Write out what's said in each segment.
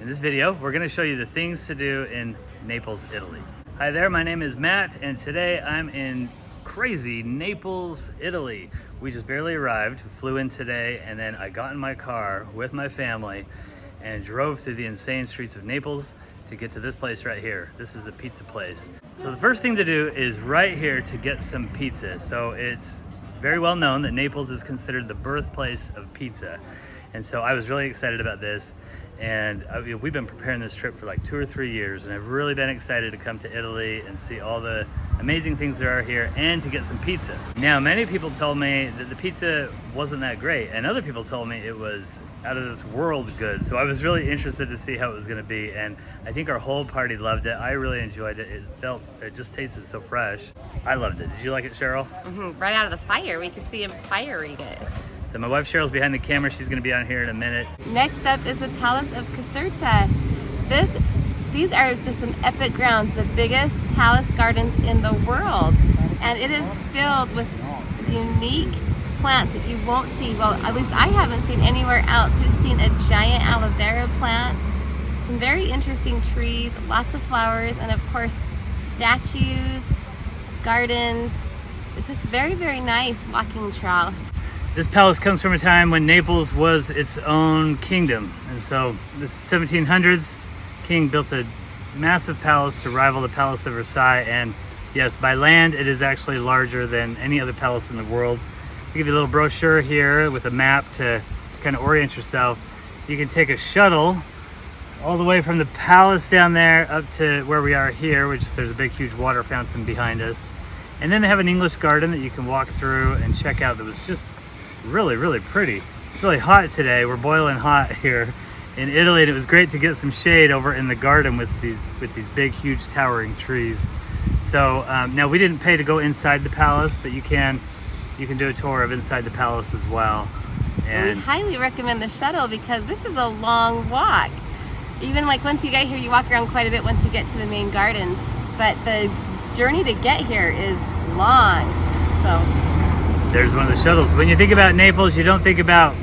In this video, we're gonna show you the things to do in Naples, Italy. Hi there, my name is Matt, and today I'm in crazy Naples, Italy. We just barely arrived, flew in today, and then I got in my car with my family and drove through the insane streets of Naples to get to this place right here. This is a pizza place. So the first thing to do is right here to get some pizza. So it's very well known that Naples is considered the birthplace of pizza. And so I was really excited about this. And we've been preparing this trip for like 2 or 3 years, and I've really been excited to come to Italy and see all the amazing things there are here and to get some pizza. Now, many people told me that the pizza wasn't that great, and other people told me it was out of this world good. So I was really interested to see how it was going to be, and I think our whole party loved it. I really enjoyed it. It just tasted so fresh. I loved it. Did you like it, Cheryl? Mm-hmm. Right out of the fire, we could see him firing it. So my wife Cheryl's behind the camera. She's going to be on here in a minute. Next up is the Palace of Caserta. These are just some epic grounds, the biggest palace gardens in the world. And it is filled with unique plants that you won't see. Well, at least I haven't seen anywhere else. We've seen a giant aloe vera plant, some very interesting trees, lots of flowers, and of course, statues, gardens. It's just very, very nice walking trail. This palace comes from a time when Naples was its own kingdom. And so the 1700s, king built a massive palace to rival the Palace of Versailles. And yes, by land, it is actually larger than any other palace in the world. I'll give you a little brochure here with a map to kind of orient yourself. You can take a shuttle all the way from the palace down there up to where we are here, which there's a big, huge water fountain behind us. And then they have an English garden that you can walk through and check out that was just really, really pretty. It's really hot today. We're boiling hot here in Italy, and it was great to get some shade over in the garden with these big, huge, towering trees. So now we didn't pay to go inside the palace, but you can do a tour of inside the palace as well. And we highly recommend the shuttle because this is a long walk. Even like once you get here, you walk around quite a bit once you get to the main gardens, but the journey to get here is long. So there's one of the shuttles. When you think about Naples, you don't think about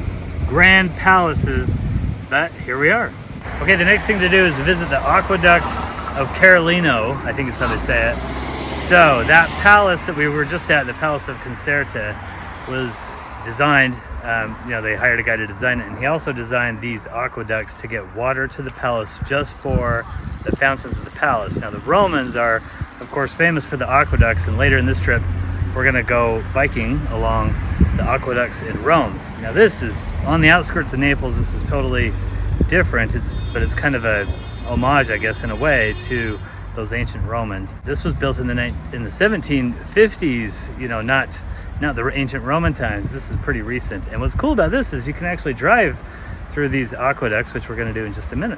grand palaces, but here we are. Okay, the next thing to do is to visit the Aqueduct of Carolino, I think is how they say it. So that palace that we were just at, the Palace of Caserta, was designed, they hired a guy to design it, and he also designed these aqueducts to get water to the palace just for the fountains of the palace. Now the Romans are, of course, famous for the aqueducts, and later in this trip, we're gonna go biking along the aqueducts in Rome. Now this is on the outskirts of Naples. This is totally different, but it's kind of a homage, I guess, in a way, to those ancient Romans. This was built in the 1750s, not the ancient Roman times. This is pretty recent. And what's cool about this is you can actually drive through these aqueducts, which we're gonna do in just a minute.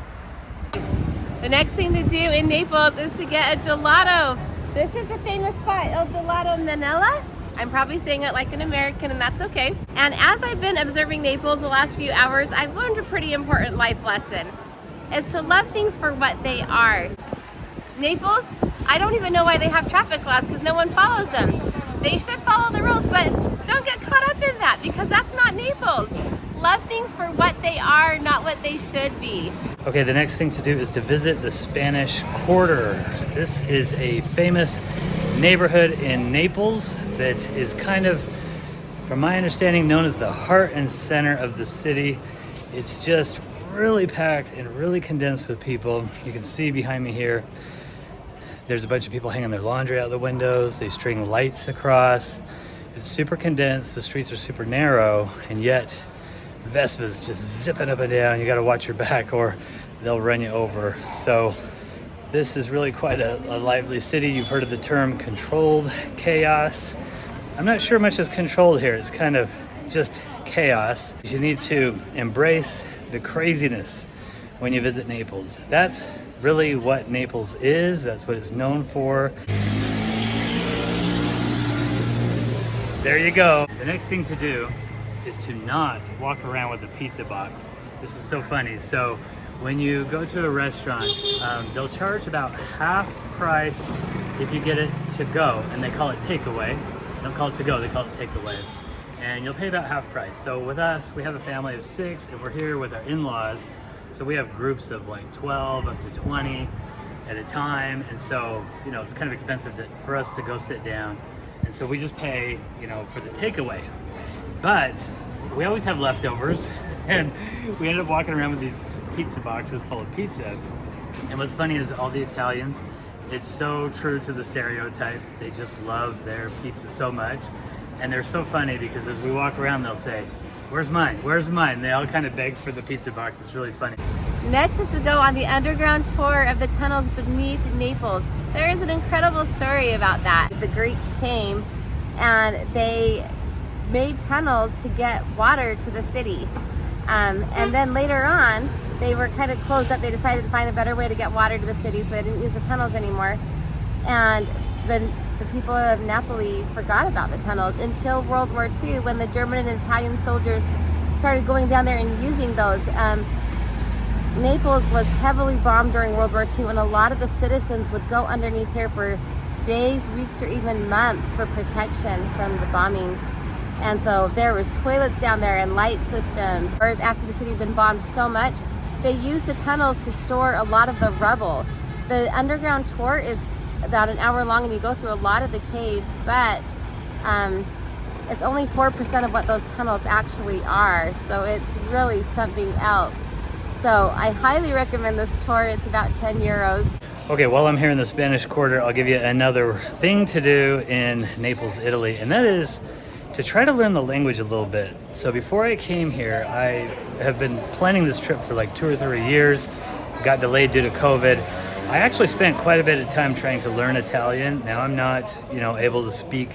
the next thing to do in Naples is to get a gelato. This is the famous spot, Il Gelato Manella. I'm probably saying it like an American, and that's okay. And as I've been observing Naples the last few hours, I've learned a pretty important life lesson. Is to love things for what they are. Naples, I don't even know why they have traffic laws because no one follows them. They should follow the rules, but don't get caught up in that because that's not Naples. Love things for what they are, not what they should be. Okay, the next thing to do is to visit the Spanish Quarter. This is a famous neighborhood in Naples that is kind of, from my understanding, known as the heart and center of the city. It's just really packed and really condensed with people. You can see behind me here, there's a bunch of people hanging their laundry out the windows. They string lights across. It's super condensed. The streets are super narrow, and yet Vespas just zipping up and down. You got to watch your back or they'll run you over. So this is really quite a lively city. You've heard of the term controlled chaos. I'm not sure much is controlled here. It's kind of just chaos. You need to embrace the craziness when you visit Naples. That's really what Naples is. That's what it's known for. There you go. The next thing to do is to not walk around with a pizza box. This is so funny. So when you go to a restaurant, they'll charge about half price if you get it to go, and they call it takeaway. They don't call it to go, they call it takeaway. And you'll pay about half price. So with us, we have a family of 6, and we're here with our in-laws. So we have groups of like 12 up to 20 at a time. And so, you know, it's kind of expensive for us to go sit down. And so we just pay, you know, for the takeaway. But we always have leftovers. And we ended up walking around with these pizza boxes full of pizza. And what's funny is all the Italians, it's so true to the stereotype. They just love their pizza so much. And they're so funny because as we walk around, they'll say, "Where's mine? Where's mine?" They all kind of beg for the pizza box. It's really funny. Next is to go on the underground tour of the tunnels beneath Naples. There is an incredible story about that. The Greeks came and they made tunnels to get water to the city. And then later on, they were kind of closed up. They decided to find a better way to get water to the city, so they didn't use the tunnels anymore. And the people of Napoli forgot about the tunnels until World War II, when the German and Italian soldiers started going down there and using those. Naples was heavily bombed during World War II, and a lot of the citizens would go underneath here for days, weeks, or even months for protection from the bombings. And so there was toilets down there and light systems. After the city had been bombed so much, they used the tunnels to store a lot of the rubble. The underground tour is about an hour long and you go through a lot of the cave, but it's only 4% of what those tunnels actually are. So it's really something else. So I highly recommend this tour. It's about 10 euros. Okay, while I'm here in the Spanish Quarter, I'll give you another thing to do in Naples, Italy, and that is to try to learn the language a little bit. So before I came here, I have been planning this trip for like 2 or 3 years. Got delayed due to COVID. I actually spent quite a bit of time trying to learn Italian. Now I'm not, able to speak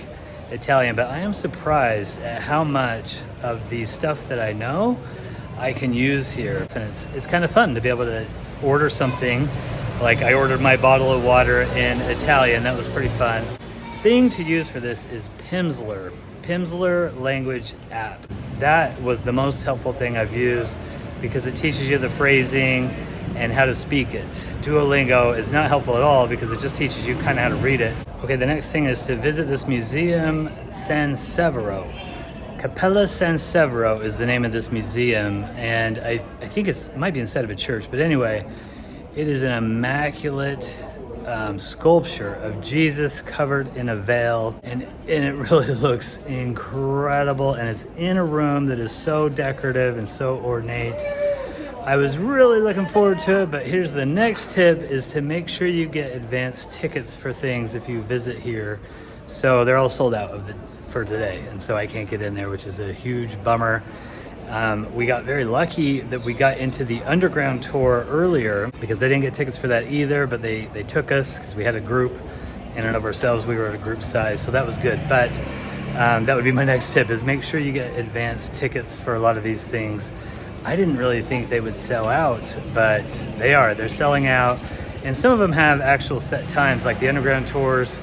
Italian, but I am surprised at how much of the stuff that I know I can use here. And it's kind of fun to be able to order something. Like I ordered my bottle of water in Italian. That was pretty fun. Thing to use for this is Pimsleur language app. That was the most helpful thing I've used because it teaches you the phrasing and how to speak it. Duolingo is not helpful at all because it just teaches you kind of how to read it. Okay, the next thing is to visit this museum, Sansevero. Cappella Sansevero is the name of this museum, and I think it might be inside of a church, but anyway, it is an immaculate sculpture of Jesus covered in a veil, and it really looks incredible, and it's in a room that is so decorative and so ornate. I was really looking forward to it, but here's the next tip is to make sure you get advanced tickets for things if you visit here. So they're all sold out for today, and so I can't get in there, which is a huge bummer. We got very lucky that we got into the underground tour earlier because they didn't get tickets for that either, but they took us because we had a group in and of ourselves. We were at a group size, so that was good. But that would be my next tip is make sure you get advanced tickets for a lot of these things. I didn't really think they would sell out, but they're selling out. And some of them have actual set times, like the underground tours,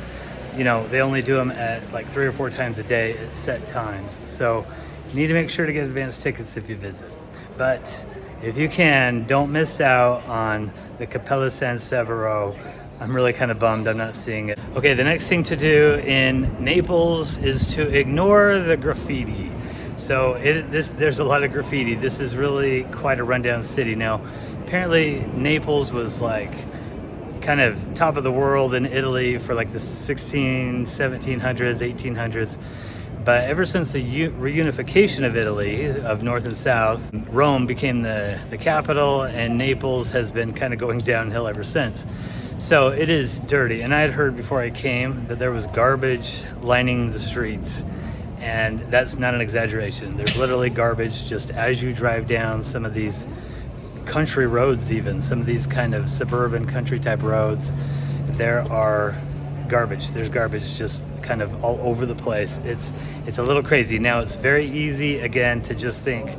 they only do them at like 3 or 4 times a day at set times. So you need to make sure to get advanced tickets if you visit. But if you can, don't miss out on the Cappella Sansevero. I'm really kind of bummed I'm not seeing it. Okay, the next thing to do in Naples is to ignore the graffiti. So there's a lot of graffiti. This is really quite a rundown city. Now, apparently Naples was like kind of top of the world in Italy for like the 1700s, 1800s. But ever since the reunification of Italy, of North and South, Rome became the capital, and Naples has been kind of going downhill ever since. So it is dirty. And I had heard before I came that there was garbage lining the streets. And that's not an exaggeration. There's literally garbage just as you drive down some of these country roads, even some of these kind of suburban country type roads. There are garbage. There's garbage just kind of all over the place. It's a little crazy. Now it's very easy again to just think,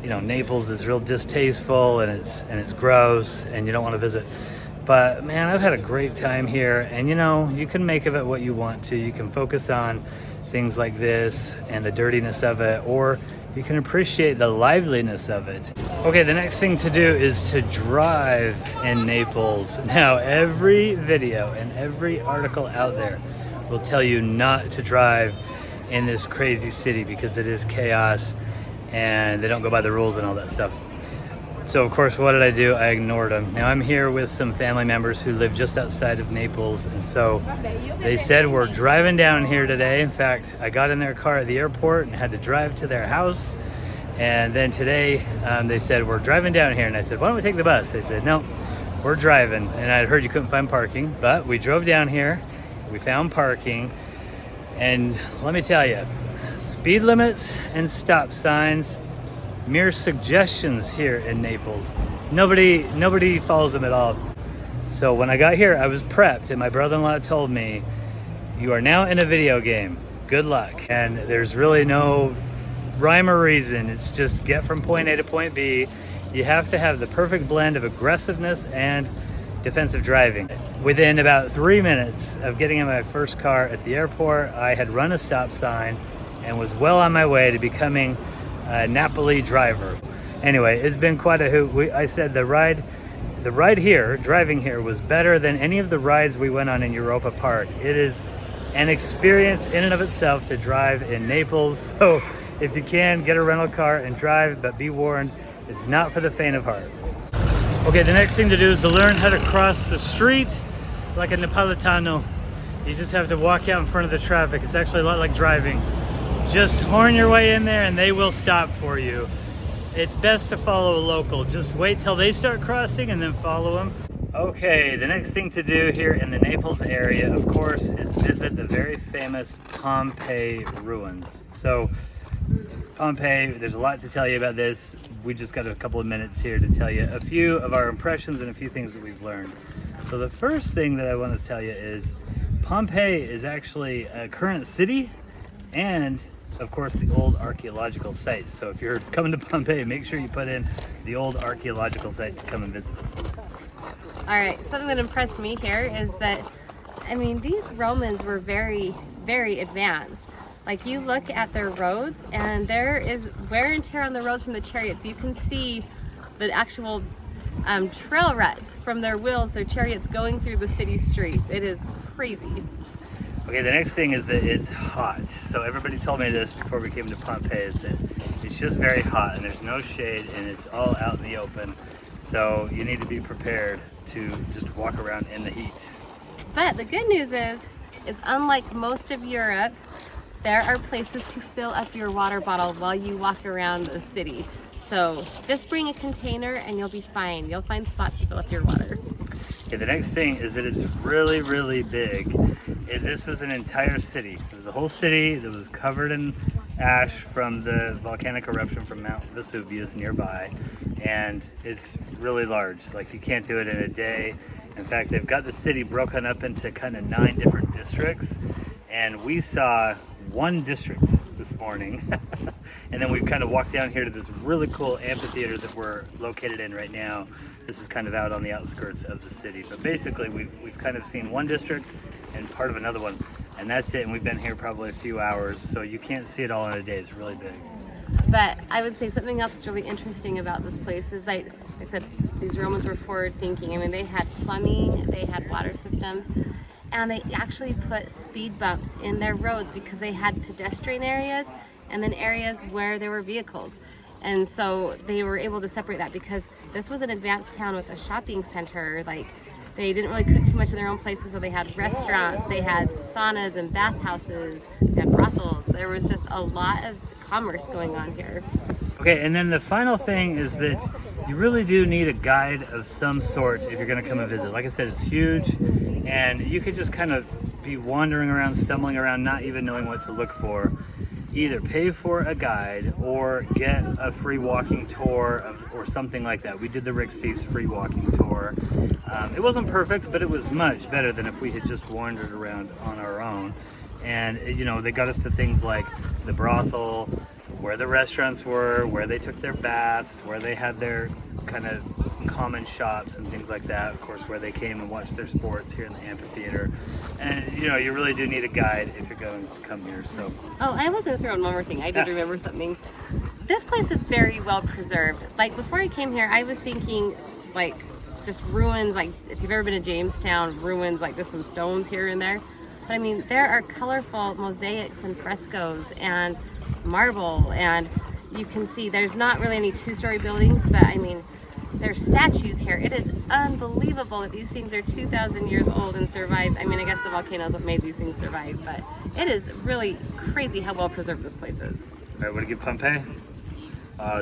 Naples is real distasteful and it's gross and you don't want to visit. But man, I've had a great time here, and you can make of it what you want to. You can focus on things like this and the dirtiness of it, or you can appreciate the liveliness of it. Okay, the next thing to do is to drive in Naples. Now, every video and every article out there will tell you not to drive in this crazy city because it is chaos and they don't go by the rules and all that stuff. So of course, what did I do? I ignored them. Now I'm here with some family members who live just outside of Naples, and so they said we're driving down here today. In fact, I got in their car at the airport and had to drive to their house. And then today they said we're driving down here, and I said, why don't we take the bus? They said, no, we're driving. And I heard you couldn't find parking, but we drove down here, we found parking, and let me tell you, speed limits and stop signs, mere suggestions here in Naples. Nobody follows them at all. So when I got here, I was prepped, and my brother-in-law told me, you are now in a video game. Good luck. And there's really no rhyme or reason. It's just get from point A to point B. You have to have the perfect blend of aggressiveness and defensive driving. Within about 3 minutes of getting in my first car at the airport, I had run a stop sign and was well on my way to becoming a Napoli driver. Anyway, it's been quite a hoot. I said the ride here, driving here, was better than any of the rides we went on in Europa Park. It is an experience in and of itself to drive in Naples. So if you can, get a rental car and drive, but be warned, it's not for the faint of heart. Okay, the next thing to do is to learn how to cross the street like a Napolitano. You just have to walk out in front of the traffic. It's actually a lot like driving. Just horn your way in there and they will stop for you. It's best to follow a local. Just wait till they start crossing and then follow them. Okay, the next thing to do here in the Naples area, of course, is visit the very famous Pompeii ruins. So Pompeii, there's a lot to tell you about this. We just got a couple of minutes here to tell you a few of our impressions and a few things that we've learned. So the first thing that I want to tell you is Pompeii is actually a current city and of course the old archaeological site. So if you're coming to Pompeii, make sure you put in the old archaeological site to come and visit. All right, something that impressed me here is that, I mean, these Romans were very, very advanced. Like, you look at their roads and there is wear and tear on the roads from the chariots. You can see the actual trail ruts from their wheels, their chariots going through the city streets. It is crazy. Okay, the next thing is that it's hot. So everybody told me this before we came to Pompeii, is that it's just very hot and there's no shade and it's all out in the open. So you need to be prepared to just walk around in the heat. But the good news is unlike most of Europe, there are places to fill up your water bottle while you walk around the city. So just bring a container and you'll be fine. You'll find spots to fill up your water. Okay, the next thing is that it's really, really big. This was an entire city. It was a whole city that was covered in ash from the volcanic eruption from Mount Vesuvius nearby. And it's really large. Like, you can't do it in a day. In fact, they've got the city broken up into kind of 9 different districts. And we saw one district this morning. And then we've kind of walked down here to this really cool amphitheater that we're located in right now. This is kind of out on the outskirts of the city. But basically, we've kind of seen one district and part of another one. And that's it. And we've been here probably a few hours. So you can't see it all in a day. It's really big. But I would say something else that's really interesting about this place is, like I said, these Romans were forward thinking. I mean, they had plumbing, they had water systems, and they actually put speed bumps in their roads because they had pedestrian areas and then areas where there were vehicles. And so they were able to separate that because this was an advanced town with a shopping center. Like, they didn't really cook too much in their own places, so they had restaurants, they had saunas and bathhouses, they had brothels. There was just a lot of commerce going on here. Okay, and then the final thing is that you really do need a guide of some sort if you're going to come and visit. Like I said, it's huge, and you could just kind of be wandering around, stumbling around, not even knowing what to look for. Either pay for a guide or get a free walking tour or something like that. We did the Rick Steves free walking tour. It wasn't perfect, but it was much better than if we had just wandered around on our own. And, you know, they got us to things like the brothel, where the restaurants were, where they took their baths, where they had their kind of common shops and things like that. Of course, where they came and watched their sports here in the amphitheater. And, you know, you really do need a guide if you're going to come here. So. Oh, I was going to throw in one more thing. I did remember something. This place is very well preserved. Like, before I came here, I was thinking, like, just ruins, like, if you've ever been to Jamestown, ruins, like, just some stones here and there. But I mean, there are colorful mosaics and frescoes and marble, and you can see there's not really any 2-story buildings, but I mean, there's statues here. It is unbelievable that these things are 2,000 years old and survived. I mean, I guess the volcanoes what made these things survive, but it is really crazy how well preserved this place is. All right, want to give Pompeii?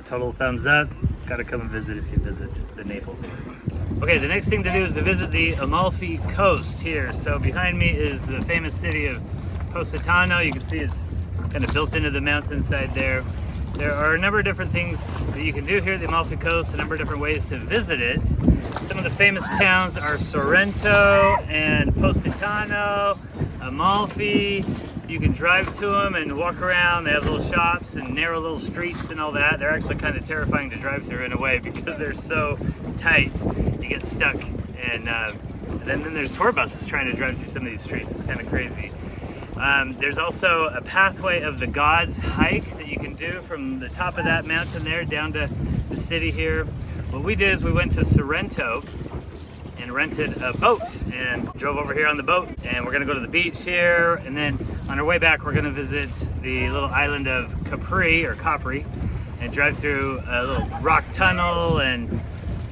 Total thumbs up. Got to come and visit if you visit the Naples area. Okay, the next thing to do is to visit the Amalfi Coast here. So behind me is the famous city of Positano. You can see it's kind of built into the mountainside there. There are a number of different things that you can do here at the Amalfi Coast, a number of different ways to visit it. Some of the famous towns are Sorrento and Positano, Amalfi. You can drive to them and walk around. They have little shops and narrow little streets and all that. They're actually kind of terrifying to drive through in a way because they're so tight. You get stuck. And then there's tour buses trying to drive through some of these streets. It's kind of crazy. There's also a pathway of the gods hike that you can do from the top of that mountain there down to the city here. What we did is we went to Sorrento and rented a boat and drove over here on the boat, and we're gonna go to the beach here, and then on our way back we're gonna visit the little island of Capri and drive through a little rock tunnel. And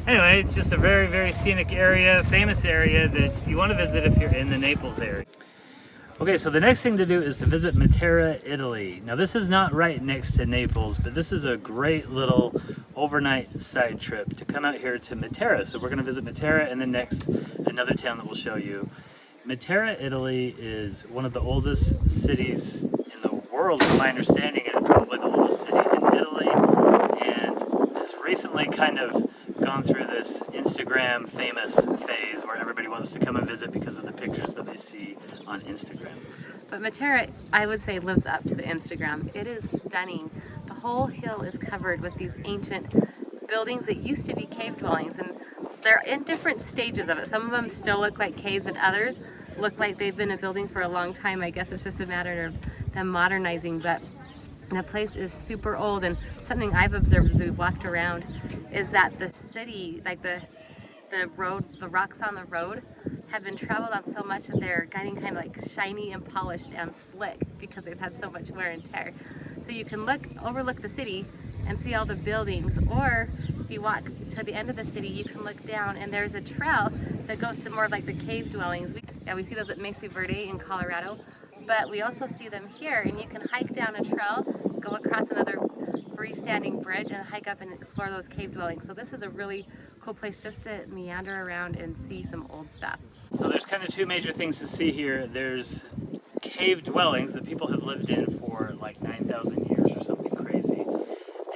anyway, it's just a very, very scenic area, famous area that you want to visit if you're in the Naples area. Okay, so the next thing to do is to visit Matera, Italy. Now this is not right next to Naples, but this is a great little overnight side trip to come out here to Matera. So we're gonna visit Matera and then next another town that we'll show you. Matera, Italy is one of the oldest cities in the world, from my understanding, and probably the oldest city in Italy, and has recently kind of gone through this Instagram famous phase where everybody wants to come and visit because of the pictures that they see on Instagram. But Matera, I would say, lives up to the Instagram. It is stunning. The whole hill is covered with these ancient buildings that used to be cave dwellings, and they're in different stages of it. Some of them still look like caves and others look like they've been a building for a long time. I guess it's just a matter of them modernizing, but the place is super old. And something I've observed as we've walked around is that the city, like the road, the rocks on the road have been traveled on so much that they're getting kind of like shiny and polished and slick because they've had so much wear and tear. So you can overlook the city and see all the buildings, or if you walk to the end of the city, you can look down and there's a trail that goes to more of like the cave dwellings. We see those at Mesa Verde in Colorado, but we also see them here, and you can hike down a trail, go across another freestanding bridge, and hike up and explore those cave dwellings. So this is a really cool place just to meander around and see some old stuff. So there's kind of two major things to see here. There's cave dwellings that people have lived in for like 9,000 years or something crazy.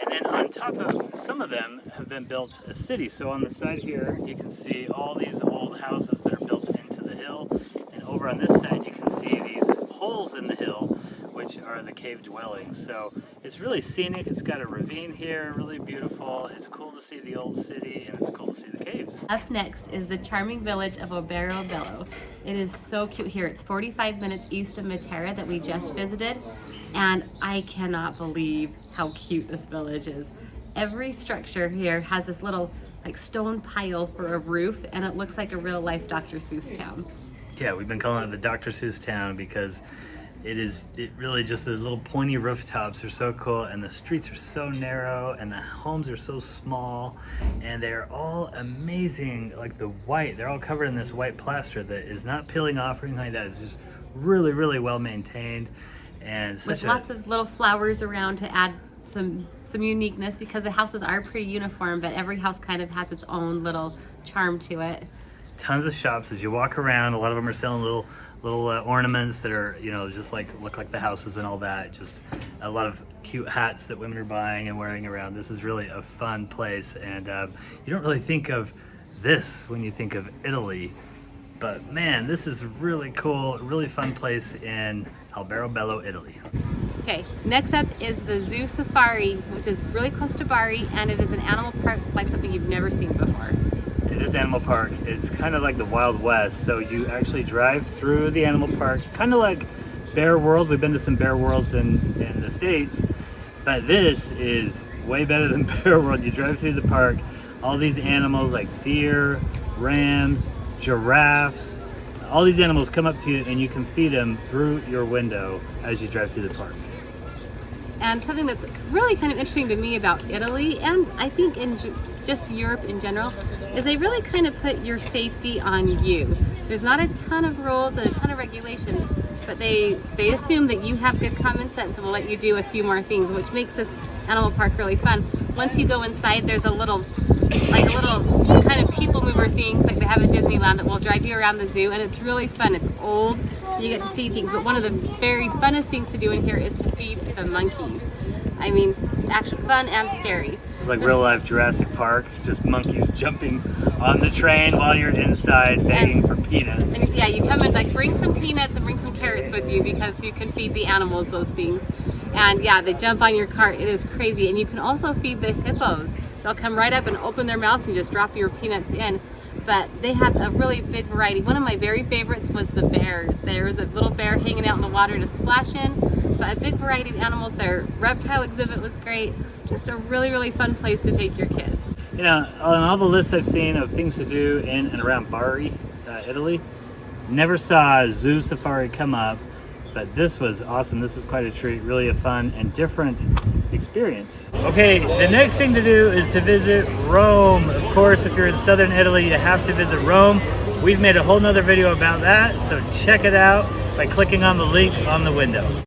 And then on top of some of them have been built a city. So on the side here, you can see all these old houses that are built into the hill. And over on this side, you can see these holes in the hill, which are the cave dwellings. So it's really scenic. It's got a ravine here, really beautiful. It's cool to see the old city, and it's cool to see the caves. Up next is the charming village of Alberobello. It is so cute here. It's 45 minutes east of Matera that we just visited, and I cannot believe how cute this village is. Every structure here has this little like stone pile for a roof, and it looks like a real life Dr. Seuss town. Yeah, we've been calling it the Dr. Seuss town because it really just, the little pointy rooftops are so cool, and the streets are so narrow, and the homes are so small, and they're all amazing. Like the white, they're all covered in this white plaster that is not peeling off or anything like that. It's just really, really well maintained, and with lots of little flowers around to add some uniqueness, because the houses are pretty uniform, but every house kind of has its own little charm to it. Tons of shops as you walk around. A lot of them are selling little ornaments that are, you know, just like look like the houses and all that. Just a lot of cute hats that women are buying and wearing around. This is really a fun place, and you don't really think of this when you think of Italy, but man, this is really cool, really fun place in Alberobello, Italy. Okay, next up is the Zoo Safari, which is really close to Bari, and it is an animal park like something you've never seen before. In this animal park, it's kind of like the Wild West. So you actually drive through the animal park, kind of like Bear World. We've been to some Bear Worlds in the States, but this is way better than Bear World. You drive through the park, all these animals like deer, rams, giraffes, all these animals come up to you, and you can feed them through your window as you drive through the park. And something that's really kind of interesting to me about Italy, and I think in just Europe in general, is they really kind of put your safety on you. There's not a ton of rules and a ton of regulations, but they assume that you have good common sense and will let you do a few more things, which makes this animal park really fun. Once you go inside, there's a little kind of people mover thing like they have at Disneyland that will drive you around the zoo, and it's really fun. It's old, you get to see things, but one of the very funnest things to do in here is to feed the monkeys. I mean, it's actually fun and scary. It's like real life Jurassic Park, just monkeys jumping on the train while you're inside begging for peanuts. And yeah, you come and like bring some peanuts and bring some carrots with you because you can feed the animals those things. And yeah, they jump on your cart. It is crazy. And you can also feed the hippos. They'll come right up and open their mouths and just drop your peanuts in. But they have a really big variety. One of my very favorites was the bears. There was a little bear hanging out in the water to splash in. But a big variety of animals. Their reptile exhibit was great. Just a really, really fun place to take your kids. You know, on all the lists I've seen of things to do in and around Bari, Italy, never saw a zoo safari come up, but this was awesome. This was quite a treat, really a fun and different experience. Okay, the next thing to do is to visit Rome. Of course, if you're in southern Italy, you have to visit Rome. We've made a whole nother video about that, so check it out by clicking on the link on the window.